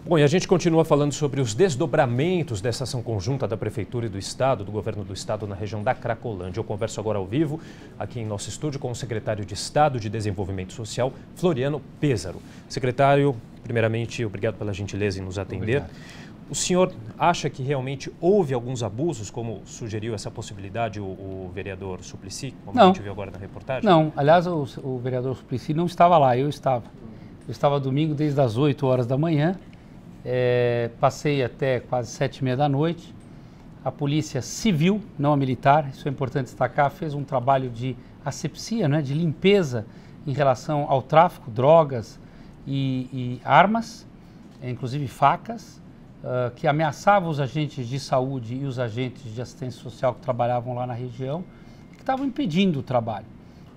Bom, e a gente continua falando sobre os desdobramentos dessa ação conjunta da Prefeitura e do Estado, do Governo do Estado na região da Cracolândia. Eu converso agora ao vivo, aqui em nosso estúdio, com o secretário de Estado de Desenvolvimento Social, Floriano Pêssaro. Secretário, primeiramente, obrigado pela gentileza em nos atender. Obrigado. O senhor acha que realmente houve alguns abusos, como sugeriu essa possibilidade o vereador Suplicy, como a gente viu agora na reportagem? Não, aliás, o vereador Suplicy não estava lá, eu estava. Eu estava domingo desde as 8 horas da manhã. Passei até quase 7h30 da noite. A polícia civil, não a militar, isso é importante destacar, fez um trabalho de asepsia, né, de limpeza em relação ao tráfico, drogas e armas, inclusive facas, que ameaçavam os agentes de saúde e os agentes de assistência social que trabalhavam lá na região, que estavam impedindo o trabalho.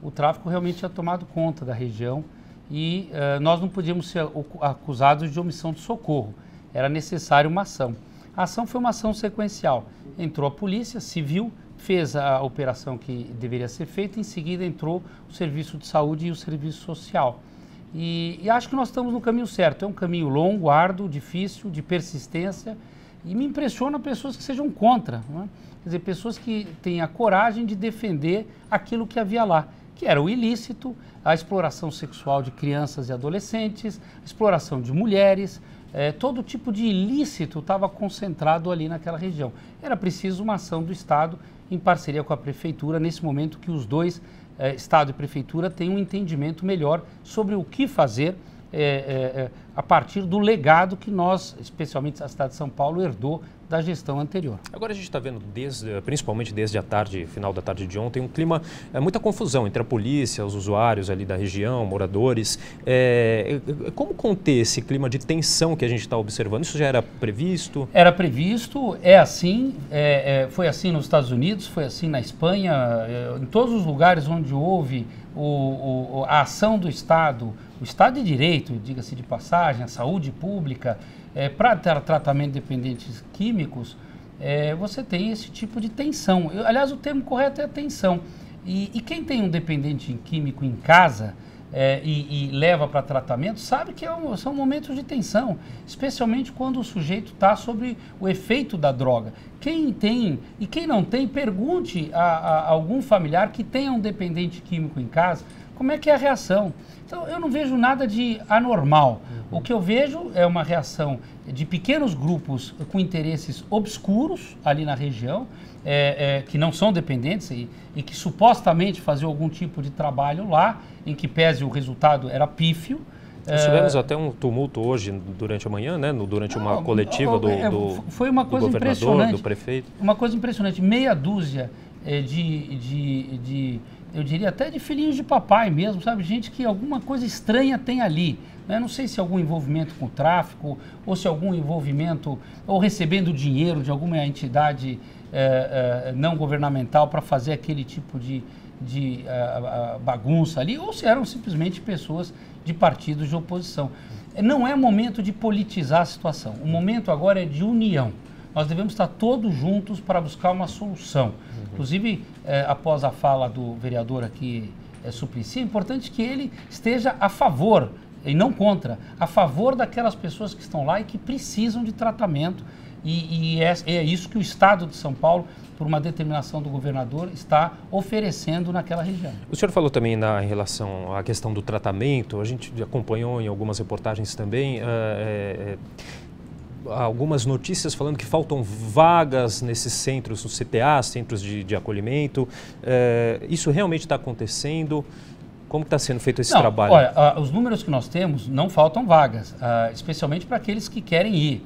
O tráfico realmente tinha tomado conta da região e nós não podíamos ser acusados de omissão de socorro. Era necessário uma ação. A ação foi uma ação sequencial. Entrou a polícia civil, fez a operação que deveria ser feita, em seguida entrou o serviço de saúde e o serviço social. E acho que nós estamos no caminho certo. É um caminho longo, árduo, difícil, de persistência, e me impressiona pessoas que sejam contra, não é? Quer dizer, pessoas que têm a coragem de defender aquilo que havia lá, que era o ilícito, a exploração sexual de crianças e adolescentes, a exploração de mulheres, todo tipo de ilícito estava concentrado ali naquela região. Era preciso uma ação do Estado em parceria com a Prefeitura, nesse momento que os dois, Estado e Prefeitura, têm um entendimento melhor sobre o que fazer a partir do legado que nós, especialmente a cidade de São Paulo, herdou da gestão anterior. Agora a gente está vendo, principalmente desde a tarde, final da tarde de ontem, um clima, muita confusão entre a polícia, os usuários ali da região, moradores. Como conter esse clima de tensão que a gente está observando? Isso já era previsto? Era previsto, é assim, foi assim nos Estados Unidos, foi assim na Espanha, em todos os lugares onde houve a ação do Estado, o Estado de Direito, diga-se de passagem, a saúde pública, para tratamento de dependentes químicos, você tem esse tipo de tensão. Aliás, o termo correto é tensão. E quem tem um dependente químico em casa e leva para tratamento, sabe que são momentos de tensão, especialmente quando o sujeito está sob o efeito da droga. Quem tem e quem não tem, pergunte a algum familiar que tenha um dependente químico em casa, como é que é a reação. Então, eu não vejo nada de anormal. O que eu vejo é uma reação de pequenos grupos com interesses obscuros ali na região, que não são dependentes e que supostamente faziam algum tipo de trabalho lá, em que pese o resultado era pífio. Nós tivemos até um tumulto hoje, durante a manhã, né? Durante uma coletiva foi uma coisa do governador, do prefeito. Uma coisa impressionante, meia dúzia eu diria até de filhinhos de papai mesmo, sabe? Gente que alguma coisa estranha tem ali. Né? Não sei se algum envolvimento com o tráfico, ou se algum envolvimento, ou recebendo dinheiro de alguma entidade não governamental para fazer aquele tipo de bagunça ali, ou se eram simplesmente pessoas de partidos de oposição. Não é momento de politizar a situação. O momento agora é de união. Nós devemos estar todos juntos para buscar uma solução. Inclusive, após a fala do vereador aqui, Suplicy, é importante que ele esteja a favor, e não contra, a favor daquelas pessoas que estão lá e que precisam de tratamento. E é isso que o Estado de São Paulo, por uma determinação do governador, está oferecendo naquela região. O senhor falou também em relação à questão do tratamento, a gente acompanhou em algumas reportagens também, algumas notícias falando que faltam vagas nesses centros, nos CTAs, centros de acolhimento. Isso realmente está acontecendo? Como está sendo feito esse trabalho? Olha, os números que nós temos, não faltam vagas, especialmente para aqueles que querem ir.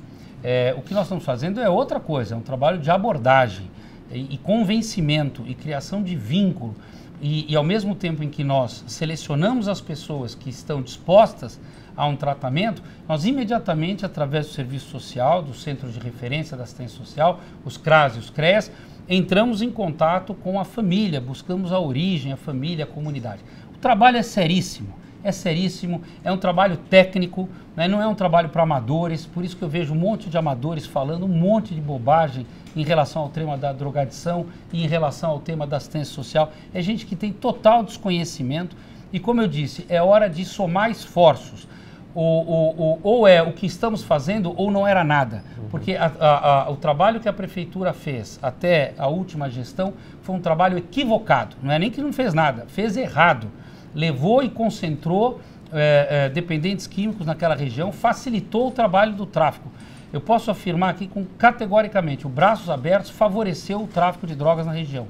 O que nós estamos fazendo é outra coisa, é um trabalho de abordagem e convencimento e criação de vínculo. E ao mesmo tempo em que nós selecionamos as pessoas que estão dispostas a um tratamento, nós imediatamente, através do serviço social, do Centro de Referência da Assistência Social, os CRAS e os CREAS, entramos em contato com a família, buscamos a origem, a família, a comunidade. O trabalho é seríssimo, é um trabalho técnico, né? Não é um trabalho para amadores, por isso que eu vejo um monte de amadores falando um monte de bobagem em relação ao tema da drogadição e em relação ao tema da assistência social. É gente que tem total desconhecimento e, como eu disse, é hora de somar esforços. ou é o que estamos fazendo ou não era nada. Porque o trabalho que a Prefeitura fez até a última gestão foi um trabalho equivocado. Não é nem que não fez nada, fez errado. Levou e concentrou dependentes químicos naquela região, facilitou o trabalho do tráfico. Eu posso afirmar aqui categoricamente, o Braços Abertos favoreceu o tráfico de drogas na região.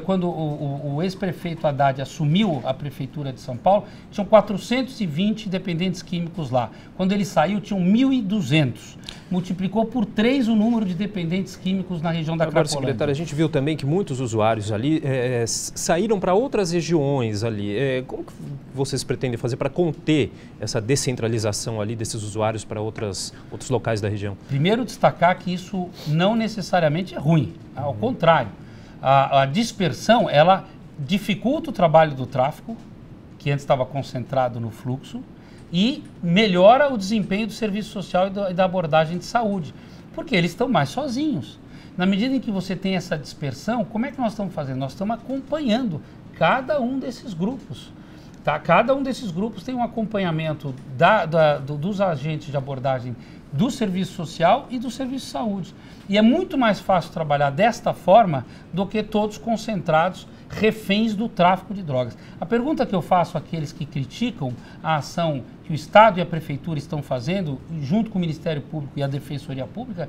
Quando o ex-prefeito Haddad assumiu a Prefeitura de São Paulo, tinham 420 dependentes químicos lá. Quando ele saiu, tinham 1.200. Multiplicou por 3 o número de dependentes químicos na região da Cracolândia. Agora, secretário, a gente viu também que muitos usuários ali saíram para outras regiões ali. Como que vocês pretendem fazer para conter essa descentralização ali desses usuários para outros locais da região? Primeiro, destacar que isso não necessariamente é ruim. Ao contrário. A dispersão, ela dificulta o trabalho do tráfico, que antes estava concentrado no fluxo, e melhora o desempenho do serviço social e da abordagem de saúde, porque eles estão mais sozinhos. Na medida em que você tem essa dispersão, como é que nós estamos fazendo? Nós estamos acompanhando cada um desses grupos. Tá? Cada um desses grupos tem um acompanhamento dos agentes de abordagem do serviço social e do serviço de saúde. E é muito mais fácil trabalhar desta forma do que todos concentrados, reféns do tráfico de drogas. A pergunta que eu faço àqueles que criticam a ação que o Estado e a Prefeitura estão fazendo, junto com o Ministério Público e a Defensoria Pública,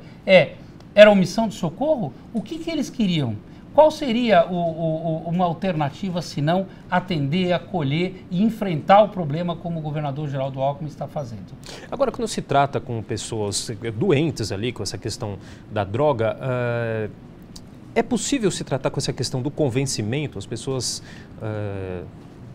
era omissão de socorro? O que eles queriam? Qual seria uma alternativa, se não atender, acolher e enfrentar o problema como o governador Geraldo Alckmin está fazendo? Agora, quando se trata com pessoas doentes ali, com essa questão da droga, é possível se tratar com essa questão do convencimento? As pessoas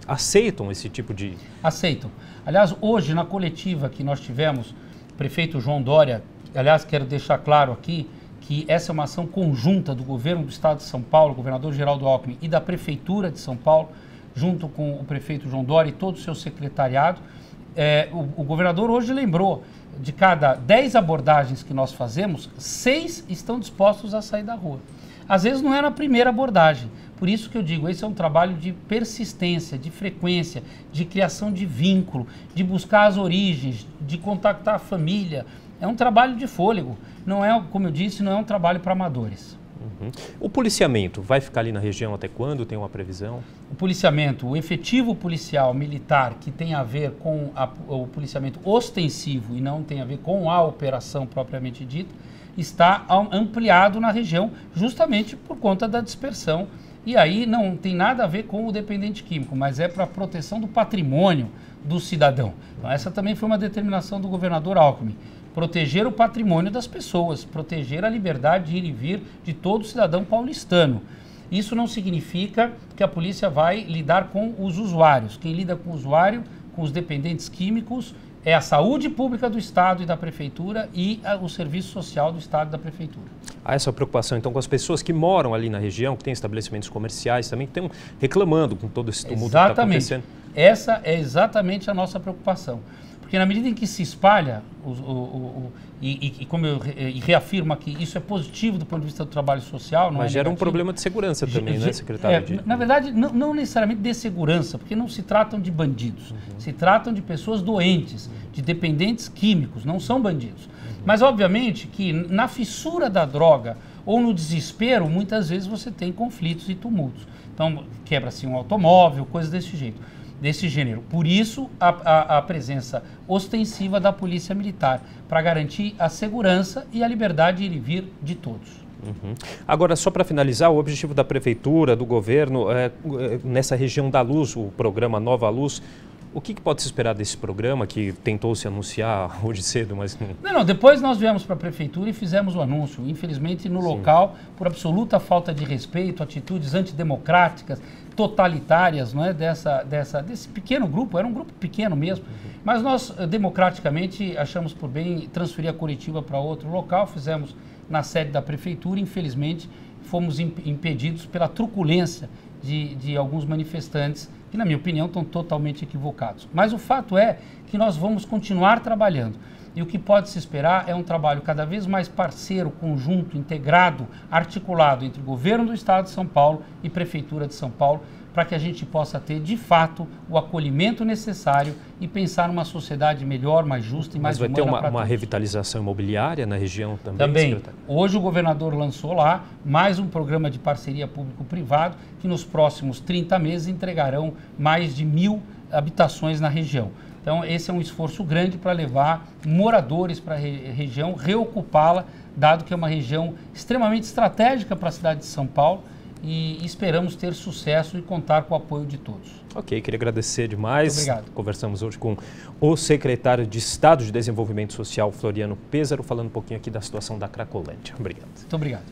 aceitam esse tipo de... Aceitam. Aliás, hoje, na coletiva que nós tivemos, o prefeito João Dória, aliás, quero deixar claro aqui, que essa é uma ação conjunta do governo do Estado de São Paulo, governador Geraldo Alckmin, e da Prefeitura de São Paulo, junto com o prefeito João Dória e todo o seu secretariado. O governador hoje lembrou, de cada 10 abordagens que nós fazemos, 6 estão dispostos a sair da rua. Às vezes não é na primeira abordagem. Por isso que eu digo, esse é um trabalho de persistência, de frequência, de criação de vínculo, de buscar as origens, de contactar a família. É um trabalho de fôlego. Não é, como eu disse, não é um trabalho para amadores. O policiamento vai ficar ali na região até quando? Tem uma previsão? O policiamento, o efetivo policial militar que tem a ver com o policiamento ostensivo e não tem a ver com a operação propriamente dita, está ampliado na região justamente por conta da dispersão. E aí não tem nada a ver com o dependente químico, mas é para a proteção do patrimônio do cidadão. Então, essa também foi uma determinação do governador Alckmin. Proteger o patrimônio das pessoas, proteger a liberdade de ir e vir de todo cidadão paulistano. Isso não significa que a polícia vai lidar com os usuários. Quem lida com o usuário, com os dependentes químicos, é a saúde pública do Estado e da Prefeitura e o serviço social do Estado e da Prefeitura. Há essa preocupação, então, com as pessoas que moram ali na região, que têm estabelecimentos comerciais também, que estão reclamando com todo esse tumulto que está acontecendo? Essa é exatamente a nossa preocupação. Porque na medida em que se espalha, como eu reafirmo aqui, isso é positivo do ponto de vista do trabalho social. Mas gera um problema de segurança também, né, secretário? Na verdade, não necessariamente de segurança, porque não se tratam de bandidos. Se tratam de pessoas doentes, de dependentes químicos, não são bandidos. Mas, obviamente, que na fissura da droga ou no desespero, muitas vezes você tem conflitos e tumultos. Então, quebra-se um automóvel, coisas desse jeito. Desse gênero. Por isso, a presença ostensiva da Polícia Militar, para garantir a segurança e a liberdade de ir e vir de todos. Agora, só para finalizar, o objetivo da Prefeitura, do governo, nessa região da Luz, o programa Nova Luz, o que pode se esperar desse programa que tentou se anunciar hoje cedo, mas não... Não, depois nós viemos para a Prefeitura e fizemos o anúncio. Infelizmente, no local, por absoluta falta de respeito, atitudes antidemocráticas, totalitárias, não é? Desse pequeno grupo, era um grupo pequeno mesmo, mas nós democraticamente achamos por bem transferir a coletiva para outro local, fizemos na sede da Prefeitura, infelizmente fomos impedidos pela truculência de alguns manifestantes que, na minha opinião, estão totalmente equivocados. Mas o fato é que nós vamos continuar trabalhando. E o que pode se esperar é um trabalho cada vez mais parceiro, conjunto, integrado, articulado entre o governo do Estado de São Paulo e Prefeitura de São Paulo, para que a gente possa ter, de fato, o acolhimento necessário e pensar numa sociedade melhor, mais justa e mais humana para todos. Mas vai ter uma revitalização imobiliária na região também, Também. secretário? Hoje o governador lançou lá mais um programa de parceria público-privado que nos próximos 30 meses entregarão mais de 1.000 habitações na região. Então esse é um esforço grande para levar moradores para a região, reocupá-la, dado que é uma região extremamente estratégica para a cidade de São Paulo, e esperamos ter sucesso e contar com o apoio de todos. Ok, queria agradecer demais. Muito obrigado. Conversamos hoje com o secretário de Estado de Desenvolvimento Social, Floriano Pêssaro, falando um pouquinho aqui da situação da Cracolândia. Obrigado. Muito obrigado.